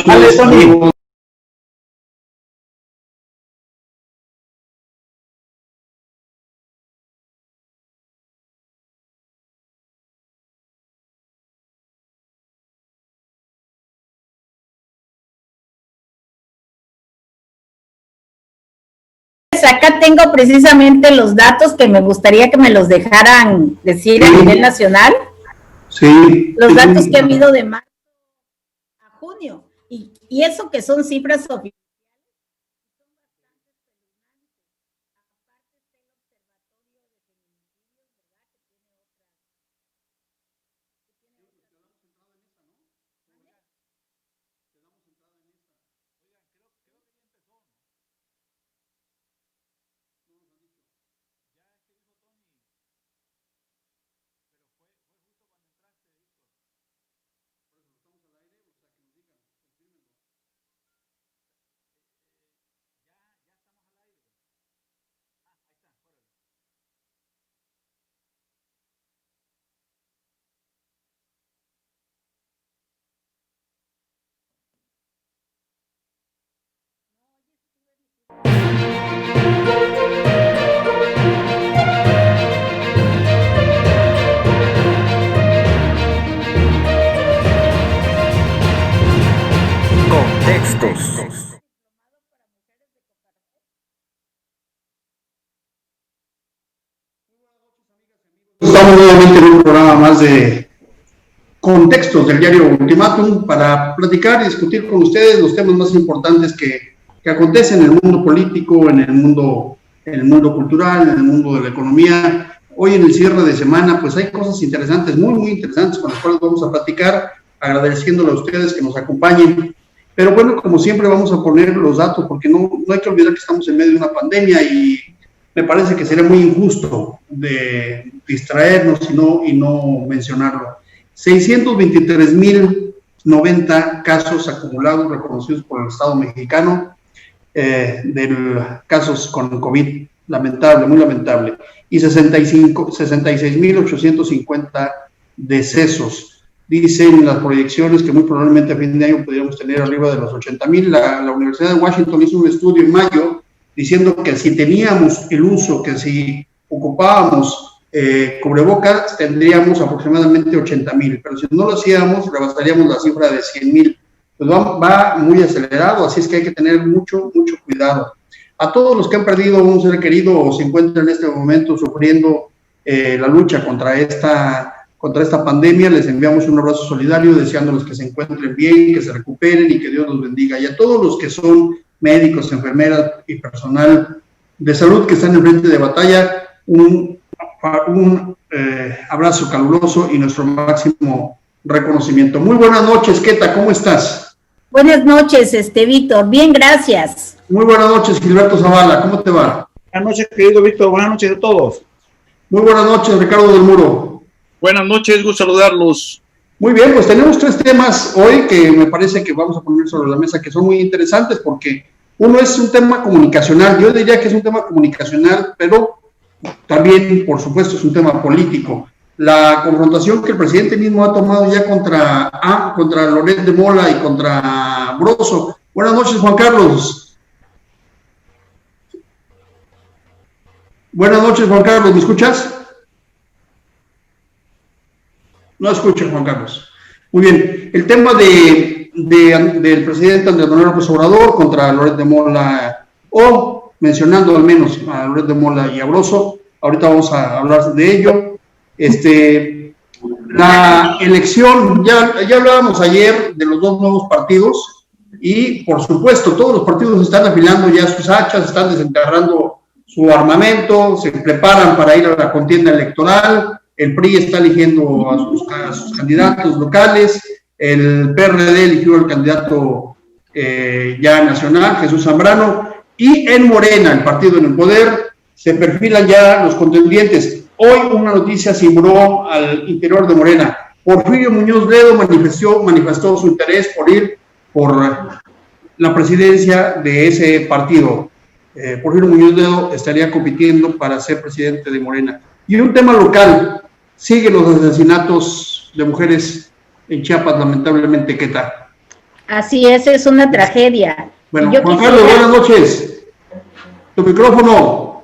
noches, amigos. Acá tengo precisamente los datos que me gustaría que me los dejaran decir a nivel nacional. Sí. Los datos que ha habido de marzo a junio. Y eso que son cifras oficiales. Estamos nuevamente en un programa más de Contextos del diario Ultimátum para platicar y discutir con ustedes los temas más importantes que acontecen en el mundo político, en el mundo cultural, en el mundo de la economía. Hoy en el cierre de semana pues hay cosas interesantes, muy interesantes, con las cuales vamos a platicar, agradeciéndole a ustedes que nos acompañen. Pero bueno, como siempre vamos a poner los datos porque no hay que olvidar que estamos en medio de una pandemia y me parece que sería muy injusto de distraernos y no mencionarlo. 623,090 casos acumulados reconocidos por el Estado mexicano de casos con COVID, lamentable, muy lamentable, y 66,850 decesos. Dicen las proyecciones que muy probablemente a fin de año podríamos tener arriba de los 80,000. La Universidad de Washington hizo un estudio en mayo diciendo que si teníamos el uso, que si ocupábamos cubrebocas, tendríamos aproximadamente 80,000, pero si no lo hacíamos, rebasaríamos la cifra de 100,000. Pues va muy acelerado, así es que hay que tener mucho cuidado. A todos los que han perdido un ser querido o se encuentran en este momento sufriendo la lucha contra esta pandemia, les enviamos un abrazo solidario, deseándoles que se encuentren bien, que se recuperen y que Dios los bendiga. Y a todos los que son médicos, enfermeras y personal de salud que están en frente de batalla, un abrazo caluroso y nuestro máximo reconocimiento. Muy buenas noches, Keta, ¿cómo estás? Buenas noches, Víctor, bien, gracias. Muy buenas noches, Gilberto Zavala, ¿cómo te va? Buenas noches, querido Víctor, buenas noches a todos. Muy buenas noches, Ricardo del Muro. Buenas noches, gusto saludarlos. Muy bien, pues tenemos 3 temas hoy que me parece que vamos a poner sobre la mesa que son muy interesantes porque uno es un tema comunicacional, yo diría que es un tema comunicacional, pero también, por supuesto, es un tema político. La confrontación que el presidente mismo ha tomado ya contra Loret de Mola y contra Broso. Buenas noches, Juan Carlos. Buenas noches, Juan Carlos, ¿me escuchas? No escucho, Juan Carlos. Muy bien, el tema del presidente Andrés Manuel López Obrador contra Loret de Mola, o mencionando al menos a Loret de Mola y a Broso, ahorita vamos a hablar de ello. La elección, ya hablábamos ayer de los 2 nuevos partidos y por supuesto todos los partidos están afilando ya sus hachas, están desenterrando su armamento, se preparan para ir a la contienda electoral. El PRI está eligiendo a sus candidatos locales, el PRD eligió el candidato ya nacional, Jesús Zambrano, y en Morena, el partido en el poder, se perfilan ya los contendientes. Hoy una noticia cimbró al interior de Morena. Porfirio Muñoz Ledo manifestó su interés por ir por la presidencia de ese partido. Porfirio Muñoz Ledo estaría compitiendo para ser presidente de Morena. Y un tema local, siguen los asesinatos de mujeres en Chiapas, lamentablemente, ¿qué tal? Así es una tragedia. Bueno, Yo Juan quisiera- Carlos, buenas noches. Tu micrófono.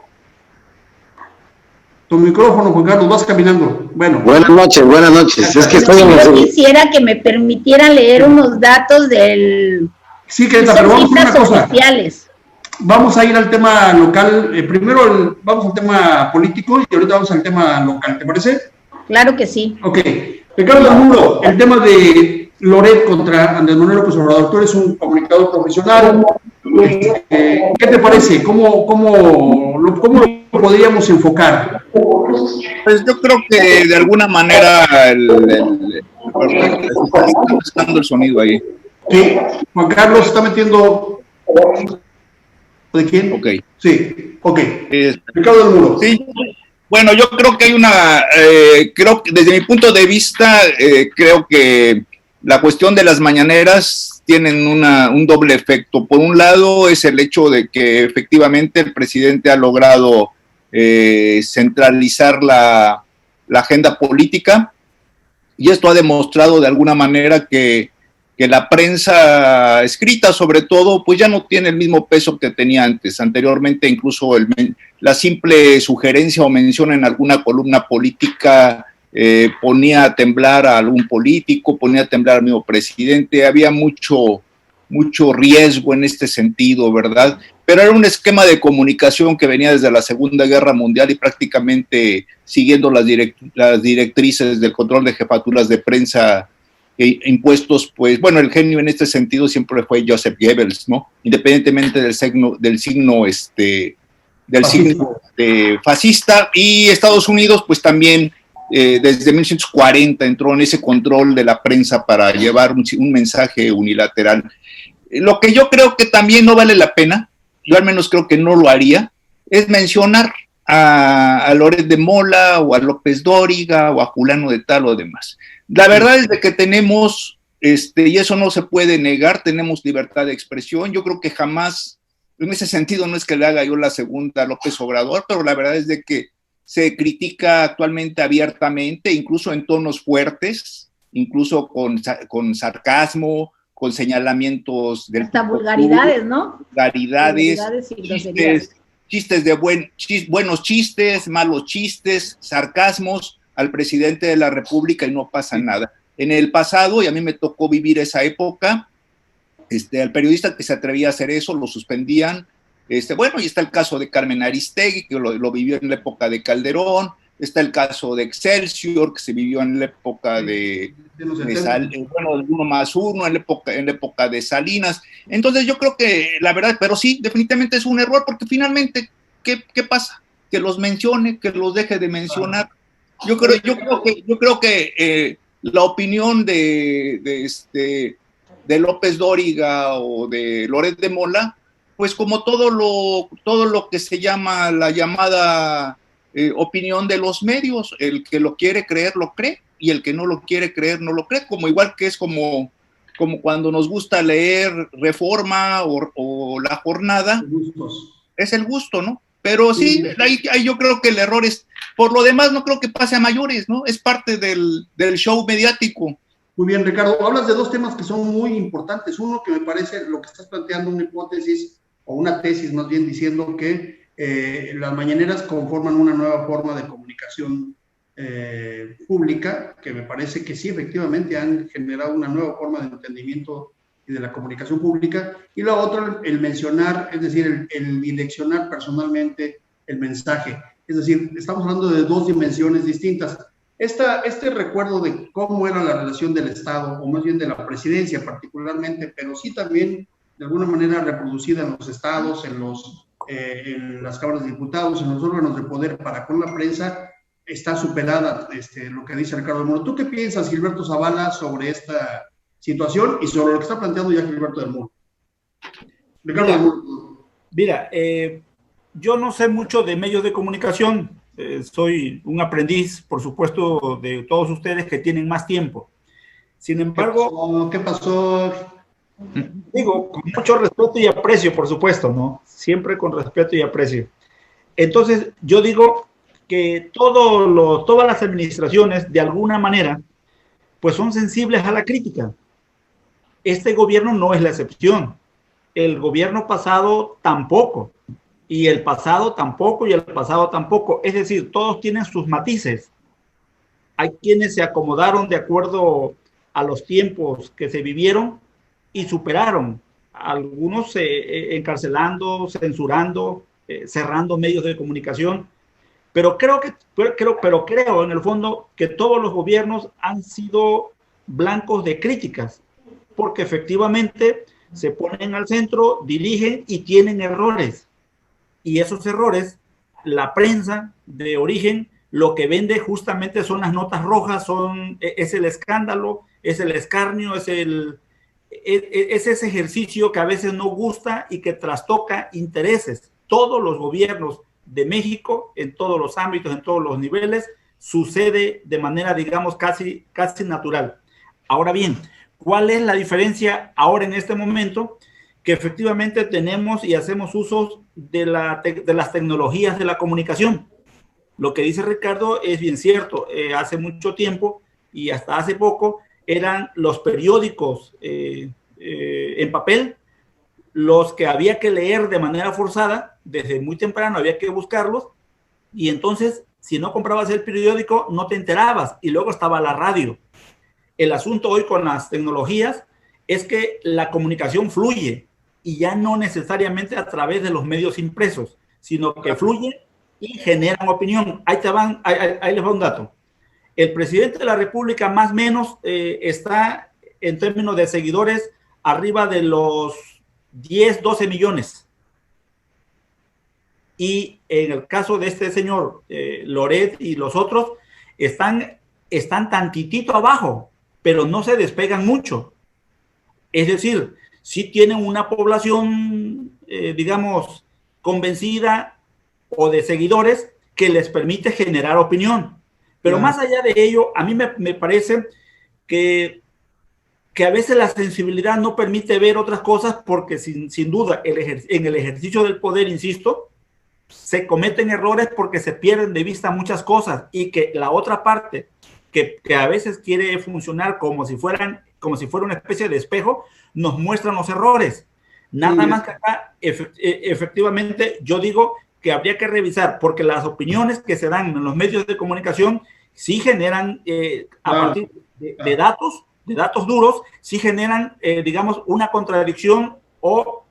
Tu micrófono, Juan Carlos, vas caminando. Bueno. Buenas noches. Es que estoy en Yo el... quisiera que me permitieran leer unos datos del... Sí, Greta, pero vamos a hacer una citas cosa. oficiales. Vamos a ir al tema local. Primero vamos al tema político y ahorita vamos al tema local. ¿Te parece? Claro que sí. Ok. Ricardo del Muro, el tema de Loret contra Andrés Manuel López Obrador. Tú eres un comunicador profesional. ¿Qué te parece? ¿Cómo lo podríamos enfocar? Pues yo creo que de alguna manera está buscando el sonido ahí. Sí, Juan Carlos está metiendo. ¿De quién? Ok. Sí, ok. Eh, Ricardo del Muro. Sí, bueno, yo creo que hay creo que desde mi punto de vista, creo que la cuestión de las mañaneras tienen un doble efecto. Por un lado es el hecho de que efectivamente el presidente ha logrado centralizar la agenda política, y esto ha demostrado de alguna manera que la prensa escrita, sobre todo, pues ya no tiene el mismo peso que tenía antes. Anteriormente, incluso la simple sugerencia o mención en alguna columna política ponía a temblar a algún político, ponía a temblar al mismo presidente. Había mucho riesgo en este sentido, ¿verdad? Pero era un esquema de comunicación que venía desde la Segunda Guerra Mundial y prácticamente siguiendo las directrices del control de jefaturas de prensa impuestos, pues, bueno, el genio en este sentido siempre fue Joseph Goebbels, ¿no? Independientemente del signo fascista, y Estados Unidos, pues también desde 1940 entró en ese control de la prensa para llevar un mensaje unilateral. Lo que yo creo que también no vale la pena, yo al menos creo que no lo haría, es mencionar a Loret de Mola o a López Dóriga o a fulano de tal o demás. La verdad es de que tenemos, y eso no se puede negar, tenemos libertad de expresión. Yo creo que jamás, en ese sentido, no es que le haga yo la segunda a López Obrador, pero la verdad es de que se critica actualmente abiertamente, incluso en tonos fuertes, incluso con sarcasmo, con señalamientos del hasta vulgaridades, ¿no? Vulgaridades y groserías. Chistes de buenos chistes, malos chistes, sarcasmos al presidente de la República, y no pasa nada. En el pasado, y a mí me tocó vivir esa época, al periodista que se atrevía a hacer eso lo suspendían. Bueno, y está el caso de Carmen Aristegui, que lo vivió en la época de Calderón. Está el caso de Excelsior, que se vivió en la época de 1+1, en la época de Salinas. Entonces yo creo que la verdad, pero sí, definitivamente es un error, porque finalmente, ¿qué pasa? Que los mencione, que los deje de mencionar. Yo creo que la opinión de López Dóriga o de Loret de Mola, pues como todo lo que se llama la llamada opinión de los medios, el que lo quiere creer lo cree, y el que no lo quiere creer no lo cree, como igual que es como cuando nos gusta leer Reforma o La Jornada, es el gusto, ¿no? Pero sí, ahí yo creo que el error es, por lo demás no creo que pase a mayores, ¿no? Es parte del show mediático. Muy bien, Ricardo, hablas de dos temas que son muy importantes. Uno, que me parece lo que estás planteando, una hipótesis o una tesis más bien, diciendo que las mañaneras conforman una nueva forma de comunicación pública, que me parece que sí, efectivamente han generado una nueva forma de entendimiento y de la comunicación pública. Y la otra, el mencionar, es decir, el direccionar personalmente el mensaje. Es decir, estamos hablando de dos dimensiones distintas. Este recuerdo de cómo era la relación del Estado, o más bien de la presidencia particularmente, pero sí también de alguna manera reproducida en los estados, en las cámaras de diputados, en los órganos de poder para con la prensa, está superada, lo que dice Ricardo del Muro. ¿Tú qué piensas, Gilberto Zavala, sobre esta situación y sobre lo que está planteando ya Gilberto del Muro? Ricardo del Muro. Mira, yo no sé mucho de medios de comunicación, soy un aprendiz, por supuesto, de todos ustedes que tienen más tiempo. Sin embargo... ¿Qué pasó? Digo, con mucho respeto y aprecio, por supuesto, ¿no? Siempre con respeto y aprecio. Entonces, yo digo que todas las administraciones, de alguna manera, pues son sensibles a la crítica. Este gobierno no es la excepción. El gobierno pasado tampoco. Y el pasado tampoco, y el pasado tampoco. Es decir, todos tienen sus matices. Hay quienes se acomodaron de acuerdo a los tiempos que se vivieron y superaron. Algunos encarcelando, censurando, cerrando medios de comunicación. Pero creo en el fondo que todos los gobiernos han sido blancos de críticas, porque efectivamente se ponen al centro, dirigen y tienen errores. Y esos errores, la prensa de origen lo que vende justamente son las notas rojas, es el escándalo, es el escarnio, es ese ejercicio que a veces no gusta y que trastoca intereses. Todos los gobiernos de México, en todos los ámbitos, en todos los niveles, sucede de manera, digamos, casi natural. Ahora bien, ¿cuál es la diferencia ahora en este momento? Que efectivamente tenemos y hacemos usos de las tecnologías de la comunicación. Lo que dice Ricardo es bien cierto. Hace mucho tiempo y hasta hace poco eran los periódicos en papel los que había que leer de manera forzada. Desde muy temprano había que buscarlos, y entonces si no comprabas el periódico no te enterabas, y luego estaba la radio. El asunto hoy con las tecnologías es que la comunicación fluye, y ya no necesariamente a través de los medios impresos, sino que fluye y generan opinión. Ahí les va un dato. El presidente de la República más o menos está en términos de seguidores arriba de los 10, 12 millones. Y en el caso de este señor Loret y los otros, están tantitito abajo, pero no se despegan mucho. Es decir, sí tienen una población, digamos, convencida o de seguidores que les permite generar opinión. Pero más allá de ello, a mí me parece que a veces la sensibilidad no permite ver otras cosas, porque sin duda en el ejercicio del poder, insisto, se cometen errores porque se pierden de vista muchas cosas, y que la otra parte que a veces quiere funcionar como si fuera una especie de espejo, nos muestran los errores. Nada más que acá, efectivamente, yo digo que habría que revisar, porque las opiniones que se dan en los medios de comunicación sí generan, a partir de datos duros, sí generan, digamos, una contradicción o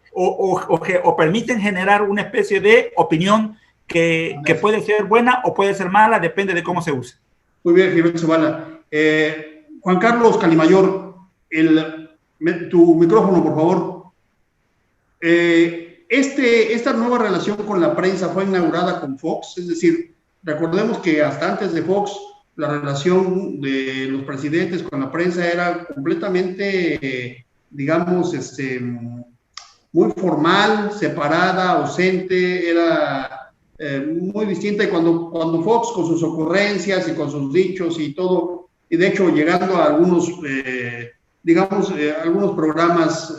permiten generar una especie de opinión que puede ser buena o puede ser mala, depende de cómo se use. Muy bien, Gilberto Zavala. Juan Carlos Calimayor, tu micrófono, por favor. Esta nueva relación con la prensa fue inaugurada con Fox, es decir, recordemos que hasta antes de Fox, la relación de los presidentes con la prensa era completamente, digamos, muy formal, separada, ausente, era muy distinta. Y cuando Fox, con sus ocurrencias y con sus dichos y todo, y de hecho llegando a algunos, algunos programas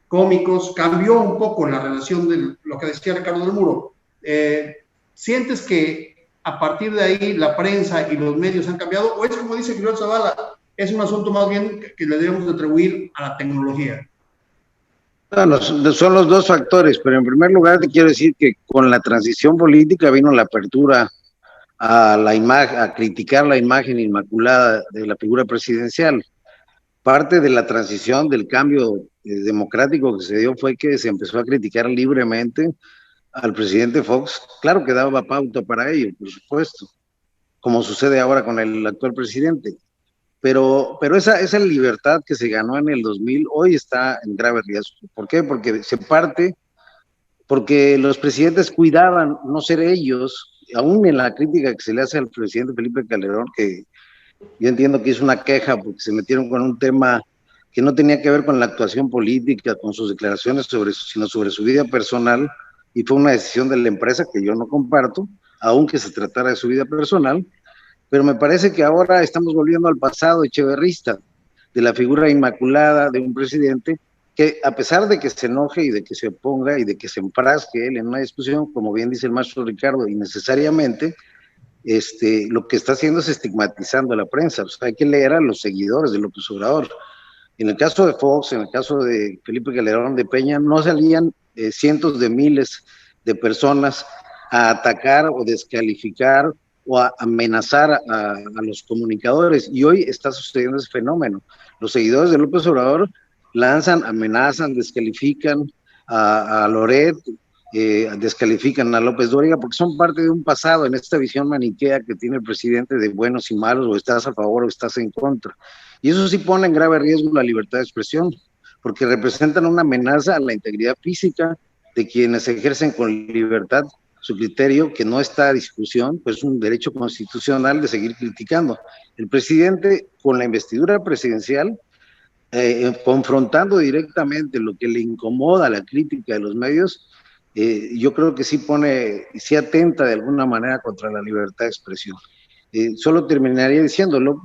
cómicos, cambió un poco la relación de lo que decía Ricardo del Muro. ¿Sientes que a partir de ahí la prensa y los medios han cambiado, o es como dice Gilberto Zavala, es un asunto más bien que le debemos atribuir a la tecnología? Bueno, son los dos factores, pero en primer lugar te quiero decir que con la transición política vino la apertura a criticar la imagen inmaculada de la figura presidencial. Parte de la transición, del cambio democrático que se dio, fue que se empezó a criticar libremente al presidente Fox. Claro que daba pauta para ello, por supuesto, como sucede ahora con el actual presidente. Pero esa libertad que se ganó en el 2000 hoy está en grave riesgo. ¿Por qué? Porque los presidentes cuidaban no ser ellos, aún en la crítica que se le hace al presidente Felipe Calderón, que yo entiendo que es una queja porque se metieron con un tema que no tenía que ver con la actuación política, con sus declaraciones, sino sobre su vida personal, y fue una decisión de la empresa que yo no comparto, aunque se tratara de su vida personal. Pero me parece que ahora estamos volviendo al pasado echeverrista, de la figura inmaculada de un presidente que, a pesar de que se enoje y de que se oponga y de que se enfrasque él en una discusión, como bien dice el maestro Ricardo, innecesariamente, lo que está haciendo es estigmatizando a la prensa. O sea, hay que leer a los seguidores de López Obrador. En el caso de Fox, en el caso de Felipe Calderón de Peña, no salían cientos de miles de personas a atacar o descalificar o a amenazar a los comunicadores, y hoy está sucediendo ese fenómeno. Los seguidores de López Obrador lanzan, amenazan, descalifican a Loret, descalifican a López Dóriga, porque son parte de un pasado en esta visión maniquea que tiene el presidente de buenos y malos, o estás a favor o estás en contra. Y eso sí pone en grave riesgo la libertad de expresión, porque representan una amenaza a la integridad física de quienes ejercen con libertad su criterio, que no está a discusión, pues es un derecho constitucional de seguir criticando. El presidente, con la investidura presidencial, confrontando directamente lo que le incomoda a la crítica de los medios, yo creo que sí atenta de alguna manera contra la libertad de expresión. Solo terminaría diciéndolo,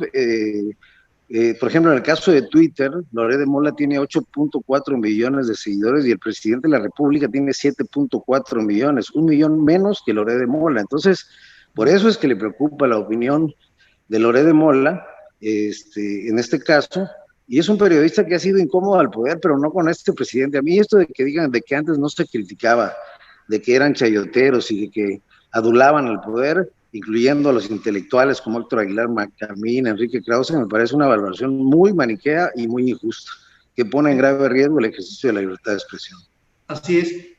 por ejemplo, en el caso de Twitter, Loret de Mola tiene 8.4 millones de seguidores y el presidente de la República tiene 7.4 millones, 1 millón menos que Loret de Mola. Entonces, por eso es que le preocupa la opinión de Loret de Mola, en este caso, y es un periodista que ha sido incómodo al poder, pero no con este presidente. A mí esto de que digan de que antes no se criticaba, de que eran chayoteros y de que adulaban al poder, incluyendo a los intelectuales como Héctor Aguilar Camín, Enrique Krause, me parece una valoración muy maniquea y muy injusta, que pone en grave riesgo el ejercicio de la libertad de expresión. Así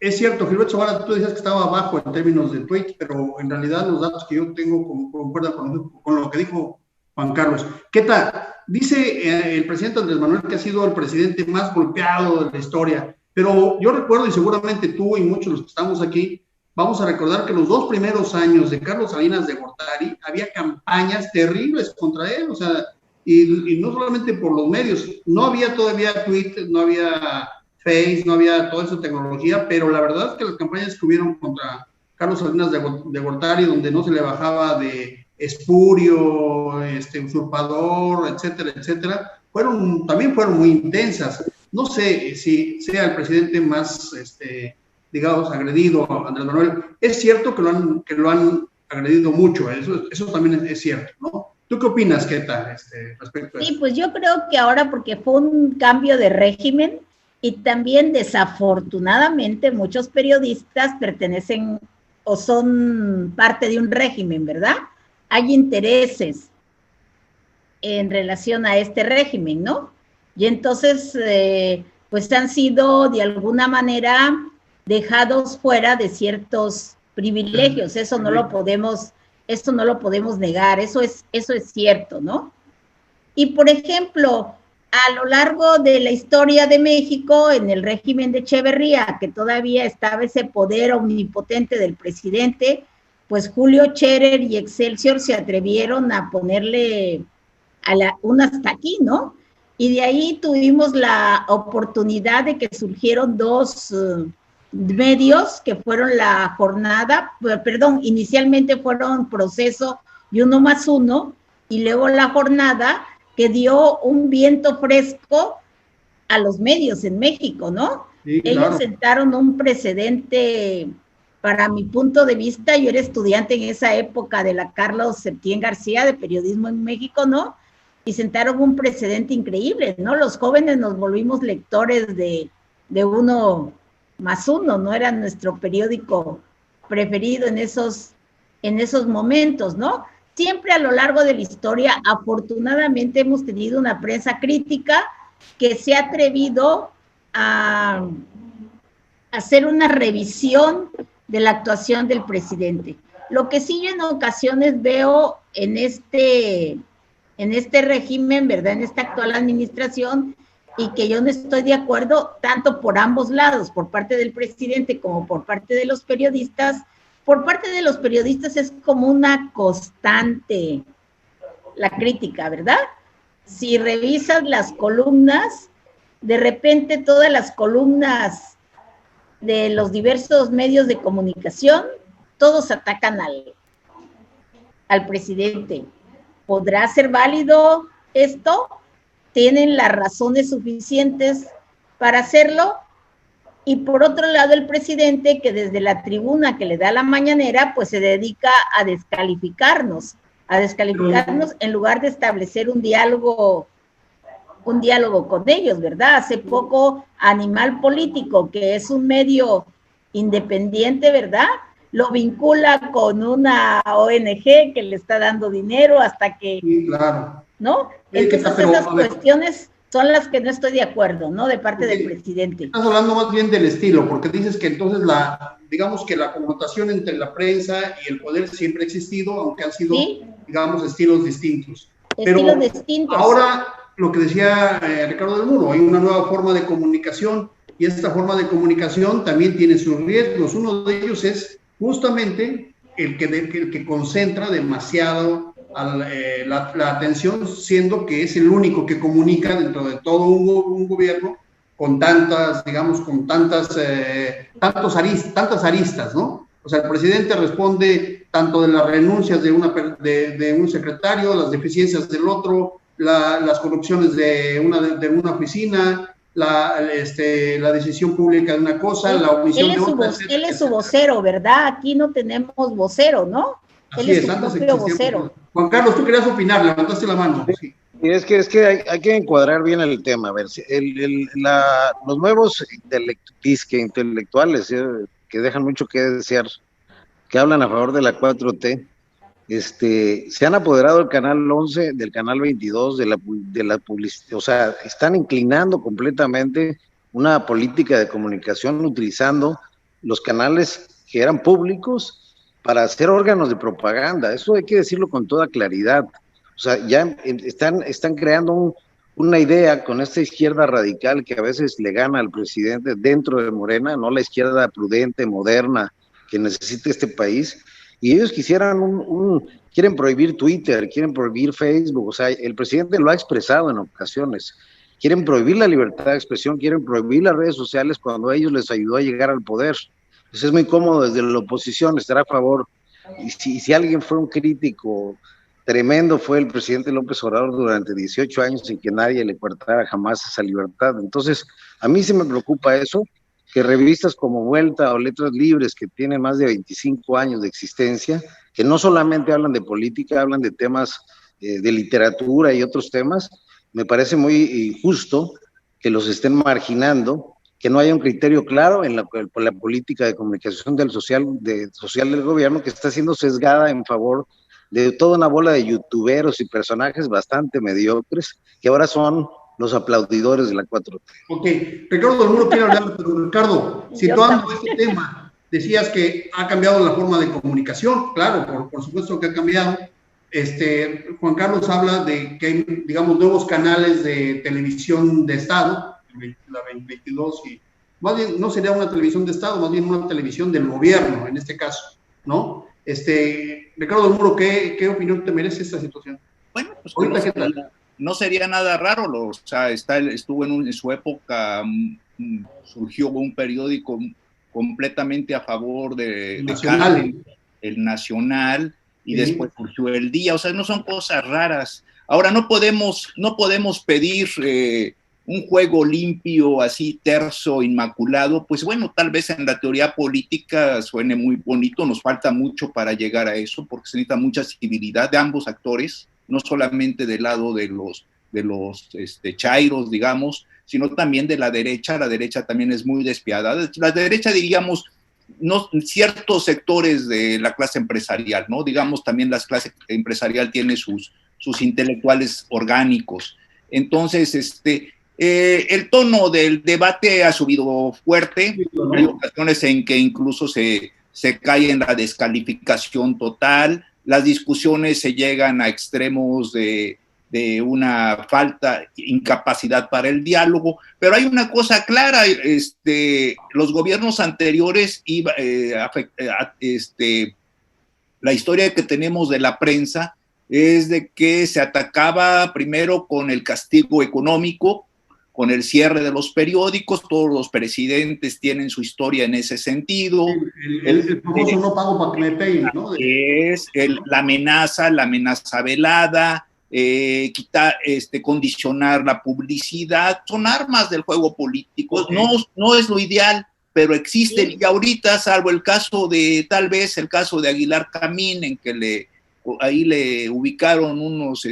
es cierto, Gilberto Zavala, tú decías que estaba abajo en términos de tweets, pero en realidad los datos que yo tengo concuerdan con lo que dijo Juan Carlos. ¿Qué tal? Dice el presidente Andrés Manuel que ha sido el presidente más golpeado de la historia, pero yo recuerdo, y seguramente tú y muchos de los que estamos aquí, vamos a recordar que los 2 primeros años de Carlos Salinas de Gortari había campañas terribles contra él, o sea, y no solamente por los medios, no había todavía Twitter, no había Face, no había toda esa tecnología, pero la verdad es que las campañas que hubieron contra Carlos Salinas de Gortari, donde no se le bajaba de espurio, usurpador, etcétera, etcétera, también fueron muy intensas. No sé si sea el presidente más, digamos, agredido a Andrés Manuel. Es cierto que lo han agredido mucho, eso también es cierto, ¿no? ¿Tú qué opinas, Keta, respecto a eso? Sí, pues yo creo que ahora, porque fue un cambio de régimen, y también desafortunadamente muchos periodistas pertenecen o son parte de un régimen, ¿verdad? Hay intereses en relación a este régimen, ¿no? Y entonces, pues han sido de alguna manera dejados fuera de ciertos privilegios. Eso no lo podemos negar, eso es cierto, ¿no? Y por ejemplo, a lo largo de la historia de México, en el régimen de Echeverría, que todavía estaba ese poder omnipotente del presidente, pues Julio Scherer y Excelsior se atrevieron a ponerle un hasta aquí, ¿no? Y de ahí tuvimos la oportunidad de que surgieron 2 medios que fueron La Jornada, inicialmente fueron Proceso y Uno Más Uno, y luego La Jornada, que dio un viento fresco a los medios en México, ¿no? Sí, claro. Ellos sentaron un precedente, para mi punto de vista. Yo era estudiante en esa época de la Carlos Septién García de periodismo en México, ¿no? Y sentaron un precedente increíble, ¿no? Los jóvenes nos volvimos lectores de Uno Más Uno, ¿no? Era nuestro periódico preferido en esos momentos, ¿no? Siempre a lo largo de la historia, afortunadamente, hemos tenido una prensa crítica que se ha atrevido a hacer una revisión de la actuación del presidente. Lo que sí yo en ocasiones veo en este régimen, ¿verdad?, en esta actual administración, y que yo no estoy de acuerdo tanto por ambos lados, por parte del presidente como por parte de los periodistas. Por parte de los periodistas es como una constante la crítica, ¿verdad? Si revisas las columnas, de repente todas las columnas de los diversos medios de comunicación, todos atacan al presidente. ¿Podrá ser válido esto? ¿Tienen las razones suficientes para hacerlo? Y por otro lado, el presidente, que desde la tribuna que le da la mañanera, pues se dedica a descalificarnos en lugar de establecer un diálogo un diálogo con ellos, ¿verdad? Hace poco Animal Político, que es un medio independiente, ¿verdad? Lo vincula con una ONG que le está dando dinero hasta que... Sí, claro. ¿No? Sí, Entonces pero, esas cuestiones son las que no estoy de acuerdo, ¿no? De parte del presidente. Estás hablando más bien del estilo, porque dices que entonces digamos que la connotación entre la prensa y el poder siempre ha existido, aunque han sido, ¿sí?, digamos, estilos distintos. Estilos distintos. Ahora, lo que decía Ricardo del Muro, hay una nueva forma de comunicación, y esta forma de comunicación también tiene sus riesgos. Uno de ellos es justamente el que concentra demasiado la atención, siendo que es el único que comunica dentro de todo un gobierno con tantas, digamos, con tantas aristas, ¿no? O sea, el presidente responde tanto de las renuncias de un secretario, las deficiencias del otro, las corrupciones de una oficina, la decisión pública de una cosa, la omisión de otra. Él es su vocero, ¿verdad? Aquí no tenemos vocero, ¿no? Así él es su propio vocero. Juan Carlos, tú querías opinar, levantaste la mano. Sí. Es que hay que encuadrar bien el tema. A ver, los nuevos intelectuales que dejan mucho que desear, que hablan a favor de la 4T, se han apoderado del canal 11, del canal 22, de la publicidad, o sea, están inclinando completamente una política de comunicación utilizando los canales que eran públicos para hacer órganos de propaganda. Eso hay que decirlo con toda claridad. O sea, ya están creando una idea con esta izquierda radical que a veces le gana al presidente dentro de Morena, no la izquierda prudente, moderna, que necesita este país. Y ellos quieren prohibir Twitter, quieren prohibir Facebook. O sea, el presidente lo ha expresado en ocasiones. Quieren prohibir la libertad de expresión, quieren prohibir las redes sociales cuando a ellos les ayudó a llegar al poder. Entonces es muy cómodo desde la oposición estar a favor. Y si alguien fue un crítico tremendo, fue el presidente López Obrador durante 18 años sin que nadie le cortara jamás esa libertad. Entonces, a mí sí me preocupa eso, que revistas como Vuelta o Letras Libres, que tienen más de 25 años de existencia, que no solamente hablan de política, hablan de temas de literatura y otros temas, me parece muy injusto que los estén marginando, que no haya un criterio claro en la política de comunicación social del gobierno, que está siendo sesgada en favor de toda una bola de youtuberos y personajes bastante mediocres, que ahora son los aplaudidores de la 4T. Ok, Ricardo del Muro quiere hablar, pero Ricardo, situando este tema, decías que ha cambiado la forma de comunicación, claro, por supuesto que ha cambiado. Juan Carlos habla de que hay, digamos, nuevos canales de televisión de Estado, la 22, y más bien no sería una televisión de Estado, más bien una televisión del gobierno, en este caso, ¿no? Ricardo del Muro, ¿qué opinión te merece esta situación? Bueno, pues no sería nada raro, o sea, estuvo en su época, surgió un periódico completamente a favor de Carmen, el Nacional, y sí, después surgió El Día. O sea, no son cosas raras. Ahora, no podemos pedir un juego limpio, así, terso, inmaculado. Pues bueno, tal vez en la teoría política suene muy bonito, nos falta mucho para llegar a eso, porque se necesita mucha civilidad de ambos actores, no solamente del lado de los chairos, digamos, sino también de la derecha. La derecha también es muy despiadada. La derecha, diríamos, no, ciertos sectores de la clase empresarial, ¿no? Digamos, también la clase empresarial tiene sus intelectuales orgánicos. Entonces, el tono del debate ha subido fuerte. Hay ocasiones en que incluso se cae en la descalificación total. Las discusiones se llegan a extremos de una incapacidad para el diálogo, pero hay una cosa clara, los gobiernos anteriores, la historia que tenemos de la prensa es de que se atacaba primero con el castigo económico, con el cierre de los periódicos. Todos los presidentes tienen su historia en ese sentido. El famoso no pago para que me peguen, ¿no? Es la amenaza velada, condicionar la publicidad, son armas del juego político. Okay. No es lo ideal, pero existen. Sí. Y ahorita, salvo el caso de Aguilar Camín, en que ahí le ubicaron unos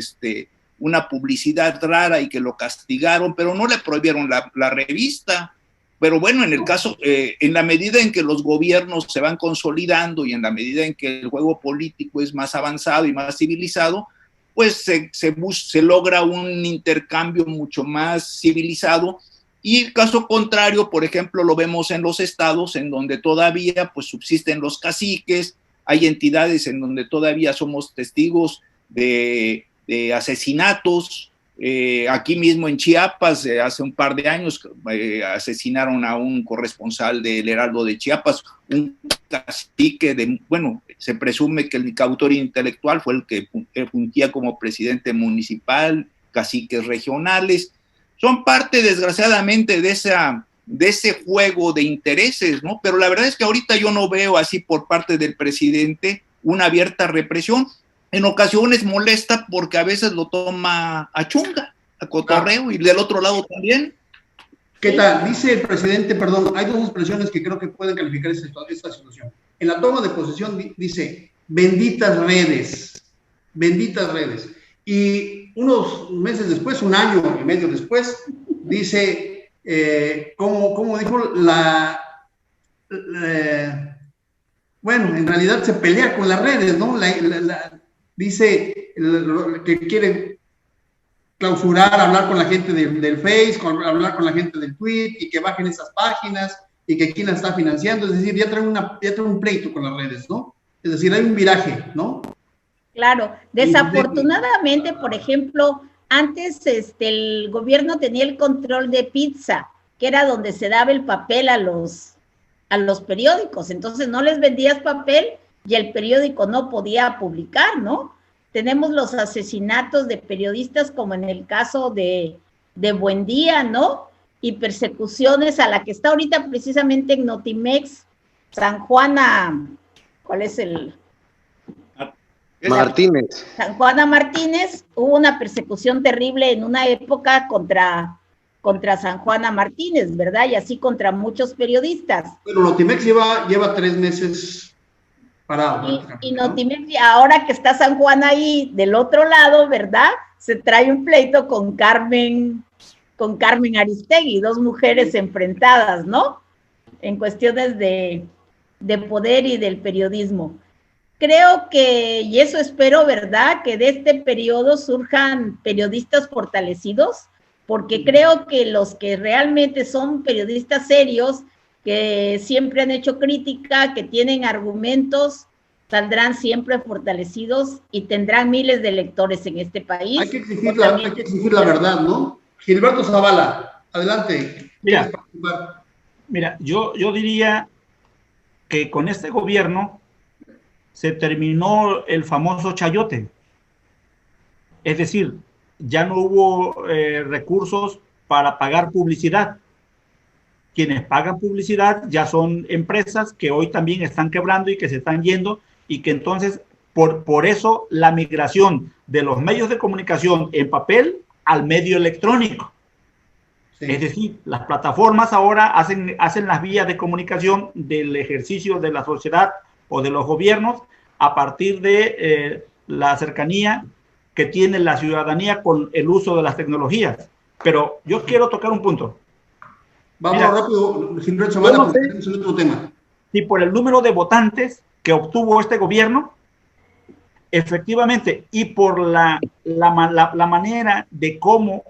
una publicidad rara y que lo castigaron, pero no le prohibieron la revista. Pero bueno, en el caso, en la medida en que los gobiernos se van consolidando y en la medida en que el juego político es más avanzado y más civilizado, pues se logra un intercambio mucho más civilizado. Y el caso contrario, por ejemplo, lo vemos en los estados en donde todavía pues subsisten los caciques, hay entidades en donde todavía somos testigos de asesinatos. Aquí mismo en Chiapas, hace un par de años, asesinaron a un corresponsal del Heraldo de Chiapas, un cacique bueno, se presume que el autor intelectual fue el que fungía como presidente municipal, caciques regionales. Son parte, desgraciadamente, de ese juego de intereses, ¿no? Pero la verdad es que ahorita yo no veo así por parte del presidente una abierta represión. En ocasiones molesta porque a veces lo toma a chunga, a cotorreo, y del otro lado también. ¿Qué tal? Dice el presidente, perdón, hay dos expresiones que creo que pueden calificar esta situación. En la toma de posesión dice, benditas redes. Y unos meses después, un año y medio después, dice, como dijo bueno, en realidad se pelea con las redes, ¿no? Dice que quiere clausurar, hablar con la gente del Face, hablar con la gente del Tweet, y que bajen esas páginas, y que quién la está financiando. Es decir, ya trae un pleito con las redes, ¿no? Es decir, hay un viraje, ¿no? Claro, desafortunadamente, por ejemplo, antes el gobierno tenía el control de Pizza, que era donde se daba el papel a los periódicos, entonces no les vendías papel y el periódico no podía publicar, ¿no? Tenemos los asesinatos de periodistas, como en el caso de Buendía, ¿no? Y persecuciones a la que está ahorita precisamente en Notimex, San Juana, ¿cuál es el? Martínez. San Juana Martínez. Hubo una persecución terrible en una época contra San Juana Martínez, ¿verdad? Y así contra muchos periodistas. Bueno, Notimex lleva 3 meses parado. Y Notimex, ahora que está San Juan ahí del otro lado, ¿verdad? Se trae un pleito con Carmen Aristegui, 2 mujeres enfrentadas, ¿no? En cuestiones de poder y del periodismo. Creo que, y eso espero, ¿verdad?, que de este periodo surjan periodistas fortalecidos, porque creo que los que realmente son periodistas serios, que siempre han hecho crítica, que tienen argumentos, saldrán siempre fortalecidos y tendrán miles de lectores en este país. Hay que exigir la verdad, ¿no? Gilberto Zavala, adelante. Mira, yo diría que con este gobierno se terminó el famoso chayote. Es decir, ya no hubo recursos para pagar publicidad. Quienes pagan publicidad ya son empresas que hoy también están quebrando y que se están yendo, y que entonces por eso la migración de los medios de comunicación en papel al medio electrónico. Sí. Es decir, las plataformas ahora hacen las vías de comunicación del ejercicio de la sociedad o de los gobiernos a partir de la cercanía que tiene la ciudadanía con el uso de las tecnologías. Pero yo quiero tocar un punto. Vamos rápido, Gilberto Zavala, porque tenemos otro tema. Y por el número de votantes que obtuvo este gobierno, efectivamente, y por la manera de cómo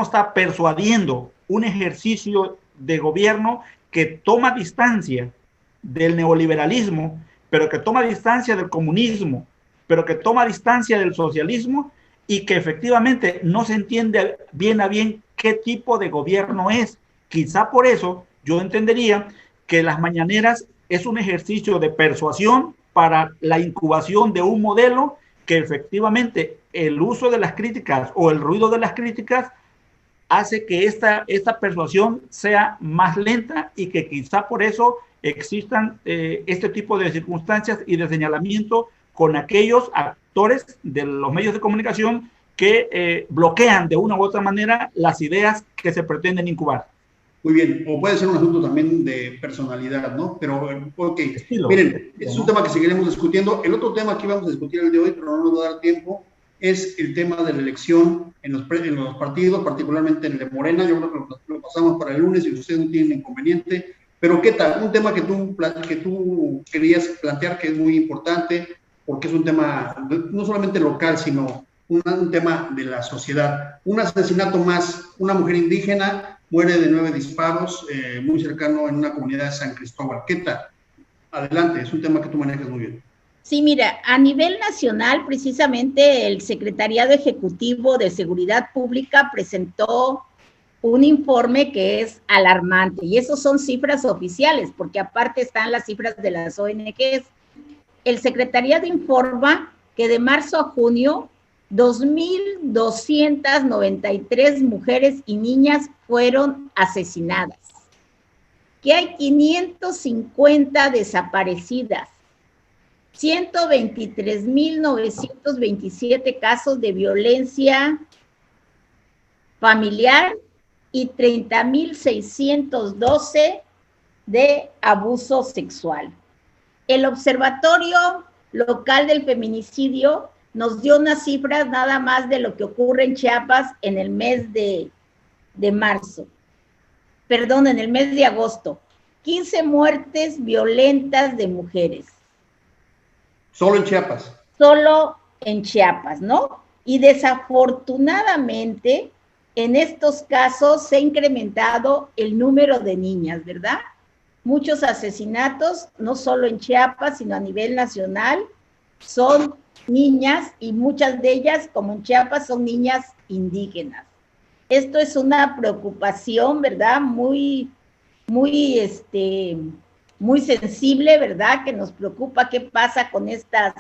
está persuadiendo un ejercicio de gobierno que toma distancia del neoliberalismo, pero que toma distancia del comunismo, pero que toma distancia del socialismo, y que efectivamente no se entiende bien a bien qué tipo de gobierno es. Quizá por eso yo entendería que las mañaneras es un ejercicio de persuasión para la incubación de un modelo que efectivamente el uso de las críticas o el ruido de las críticas hace que esta persuasión sea más lenta, y que quizá por eso existan este tipo de circunstancias y de señalamiento con aquellos actores de los medios de comunicación que bloquean de una u otra manera las ideas que se pretenden incubar. Muy bien, o puede ser un asunto también de personalidad, ¿no? Pero, ok, miren, es un tema que seguiremos discutiendo. El otro tema que íbamos a discutir el de hoy, pero no nos va a dar tiempo, es el tema de la elección en los partidos, particularmente en el de Morena. Yo creo que lo pasamos para el lunes y ustedes no tienen inconveniente. Pero ¿qué tal? Un tema que tú querías plantear que es muy importante, porque es un tema no solamente local, sino un tema de la sociedad. Un asesinato más, una mujer indígena muere de 9 disparos, muy cercano en una comunidad de San Cristóbal. ¿Qué tal? Adelante, es un tema que tú manejas muy bien. Sí, mira, a nivel nacional, precisamente el Secretariado Ejecutivo de Seguridad Pública presentó un informe que es alarmante, y esos son cifras oficiales, porque aparte están las cifras de las ONGs. El Secretariado informa que de marzo a junio, 2.293 mujeres y niñas fueron asesinadas, que hay 550 desaparecidas, 123.927 casos de violencia familiar y 30.612 de abuso sexual. El Observatorio Local del Feminicidio nos dio unas cifras nada más de lo que ocurre en Chiapas en el mes de marzo. Perdón, en el mes de agosto. 15 muertes violentas de mujeres. Solo en Chiapas. Solo en Chiapas, ¿no? Y desafortunadamente, en estos casos se ha incrementado el número de niñas, ¿verdad? Muchos asesinatos, no solo en Chiapas, sino a nivel nacional, son niñas, y muchas de ellas, como en Chiapas, son niñas indígenas. Esto es una preocupación, ¿verdad? Muy sensible, ¿verdad? Que nos preocupa qué pasa con estas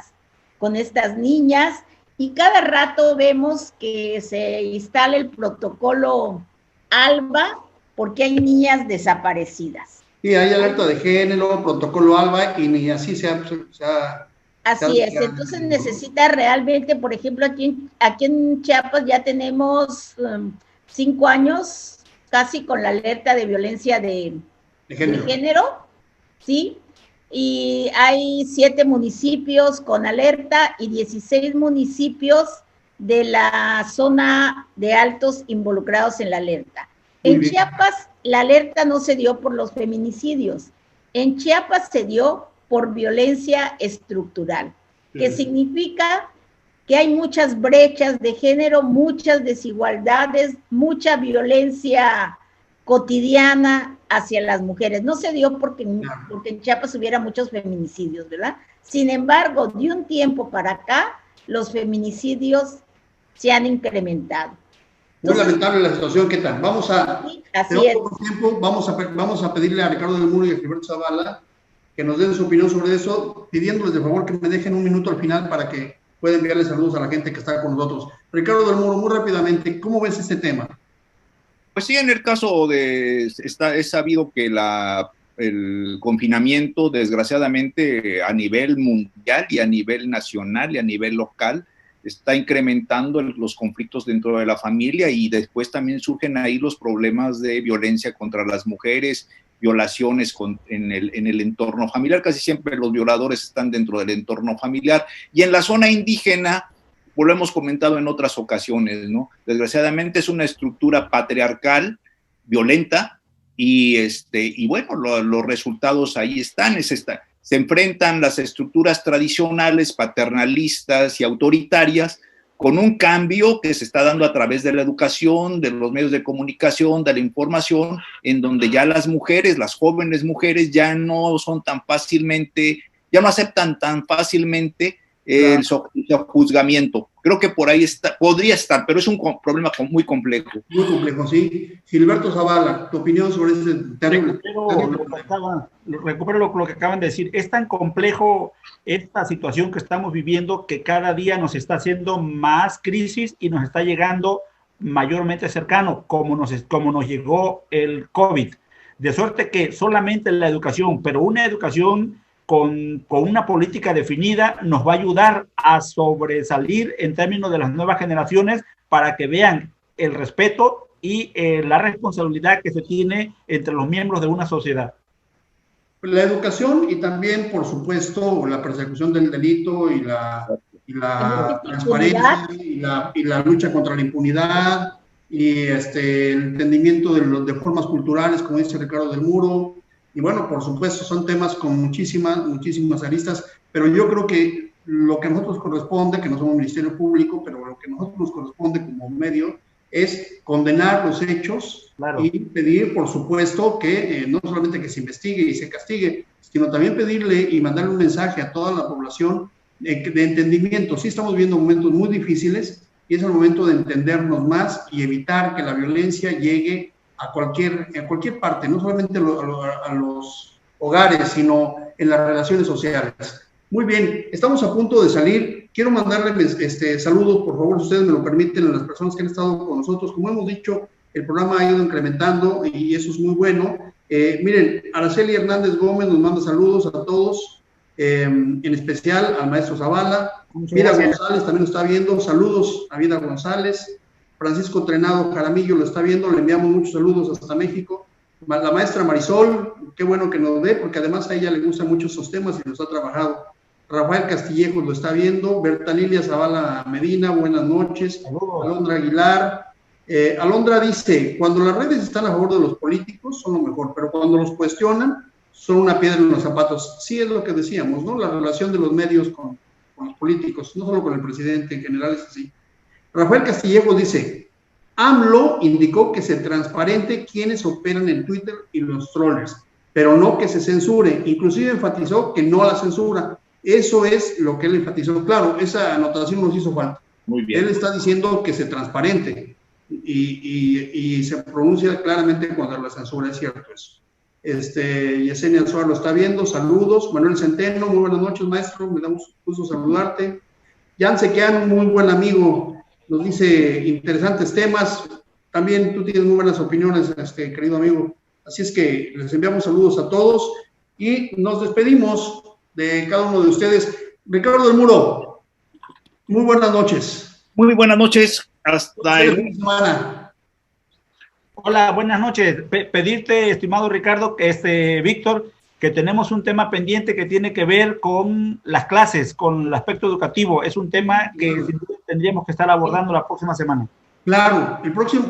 niñas, y cada rato vemos que se instala el protocolo ALBA porque hay niñas desaparecidas. Sí, hay alerta de género, protocolo ALBA, y ni así se ha Así es, entonces necesita realmente, por ejemplo, aquí en Chiapas ya tenemos 5 años casi con la alerta de violencia de género, ¿sí? Y hay 7 municipios con alerta y 16 municipios de la zona de altos involucrados en la alerta. En Chiapas, la alerta no se dio por los feminicidios, en Chiapas se dio por violencia estructural, que significa que hay muchas brechas de género, muchas desigualdades, mucha violencia cotidiana hacia las mujeres. No se dio porque en Chiapas hubiera muchos feminicidios, ¿verdad? Sin embargo, de un tiempo para acá, los feminicidios se han incrementado. Muy lamentable la situación. ¿Qué tal? Vamos a... Sí, así es. Poco tiempo, vamos a pedirle a Ricardo del Muro y a Gilberto Zavala que nos den su opinión sobre eso, pidiéndoles de favor que me dejen un minuto al final para que pueda enviarles saludos a la gente que está con nosotros. Ricardo del Muro, muy rápidamente, ¿cómo ves este tema? Pues sí, en el caso es sabido que el confinamiento, desgraciadamente, a nivel mundial y a nivel nacional y a nivel local, está incrementando los conflictos dentro de la familia, y después también surgen ahí los problemas de violencia contra las mujeres, violaciones en el entorno familiar. Casi siempre los violadores están dentro del entorno familiar. Y en la zona indígena, pues lo hemos comentado en otras ocasiones, ¿no? Desgraciadamente es una estructura patriarcal, violenta, y bueno, los resultados ahí están. Se enfrentan las estructuras tradicionales, paternalistas y autoritarias, con un cambio que se está dando a través de la educación, de los medios de comunicación, de la información, en donde ya las mujeres, las jóvenes mujeres, ya no aceptan tan fácilmente el juzgamiento. Creo que por ahí podría estar, pero es un problema muy complejo. Muy complejo, sí. Gilberto Zavala, tu opinión sobre este tema. Recupero lo que acaban de decir. Es tan complejo esta situación que estamos viviendo que cada día nos está haciendo más crisis y nos está llegando mayormente cercano, como nos llegó el COVID. De suerte que solamente la educación, pero una educación con una política definida, nos va a ayudar a sobresalir en términos de las nuevas generaciones, para que vean el respeto y la responsabilidad que se tiene entre los miembros de una sociedad. La educación, y también, por supuesto, la persecución del delito y la y la transparencia y la lucha contra la impunidad y el entendimiento de formas culturales, como dice Ricardo del Muro. Y bueno, por supuesto, son temas con muchísimas aristas, pero yo creo que lo que a nosotros corresponde, que no somos Ministerio Público, pero lo que a nosotros nos corresponde como medio es condenar los hechos, claro, y pedir, por supuesto, que no solamente que se investigue y se castigue, sino también pedirle y mandarle un mensaje a toda la población de entendimiento. Sí estamos viendo momentos muy difíciles y es el momento de entendernos más y evitar que la violencia llegue a cualquier parte, no solamente a los hogares, sino en las relaciones sociales. Muy bien, estamos a punto de salir. Quiero mandarles saludos, por favor, si ustedes me lo permiten, a las personas que han estado con nosotros. Como hemos dicho, el programa ha ido incrementando y eso es muy bueno. Miren, Araceli Hernández Gómez nos manda saludos a todos, en especial al maestro Zavala. Vida González también lo está viendo. Saludos a Vida González. Francisco Trenado Jaramillo lo está viendo. Le enviamos muchos saludos hasta México. La maestra Marisol, qué bueno que nos ve, porque además a ella le gustan mucho esos temas y los ha trabajado. Rafael Castillejos lo está viendo. Berta Lilia Zavala Medina, buenas noches. Saludos. Alondra Aguilar. Alondra dice, cuando las redes están a favor de los políticos son lo mejor, pero cuando los cuestionan son una piedra en los zapatos. Sí, es lo que decíamos, ¿no? La relación de los medios con los políticos, no solo con el presidente, en general es así. Rafael Castillejos dice, AMLO indicó que se transparente quienes operan en Twitter y los trollers, pero no que se censure. Inclusive enfatizó que no la censura. Eso es lo que él enfatizó. Claro, esa anotación nos hizo falta. Muy bien. Él está diciendo que se transparente y se pronuncia claramente contra la censura, es cierto eso. Yesenia Alzuar lo está viendo, saludos. Manuel Centeno, muy buenas noches, maestro, me da mucho gusto saludarte. Jan Sequean, muy buen amigo, nos dice interesantes temas. También tú tienes muy buenas opiniones, querido amigo. Así es que les enviamos saludos a todos y nos despedimos de cada uno de ustedes. Ricardo del Muro, muy buenas noches. Muy buenas noches, hasta el fin de semana. Hola, buenas noches. Pedirte, estimado Ricardo, Víctor, que tenemos un tema pendiente que tiene que ver con las clases, con el aspecto educativo. Es un tema que sin duda tendríamos que estar abordando la próxima semana. Claro,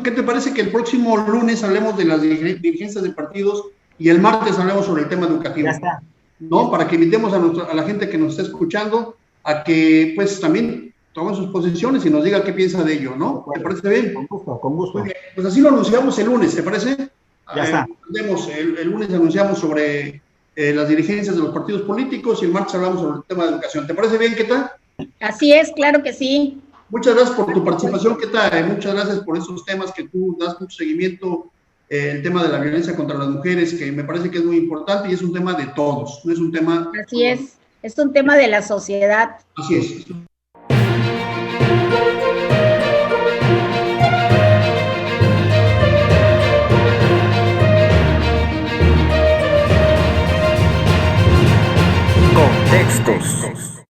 ¿qué te parece que el próximo lunes hablemos de las dirigencias de partidos y el martes hablemos sobre el tema educativo? Ya está. ¿No? Para que invitemos a la gente que nos está escuchando a que pues también tome sus posiciones y nos diga qué piensa de ello, ¿no? ¿Te parece bien? Con gusto, con gusto. Muy bien. Pues así lo anunciamos el lunes, ¿te parece? Ya está. El lunes anunciamos sobre las dirigencias de los partidos políticos y el martes hablamos sobre el tema de educación. ¿Te parece bien, Keta? Así es, claro que sí. Muchas gracias por tu participación, Keta. Muchas gracias por esos temas que tú das mucho seguimiento. El tema de la violencia contra las mujeres, que me parece que es muy importante y es un tema de todos, no es un tema... Así es un tema de la sociedad. Así es. Contextos.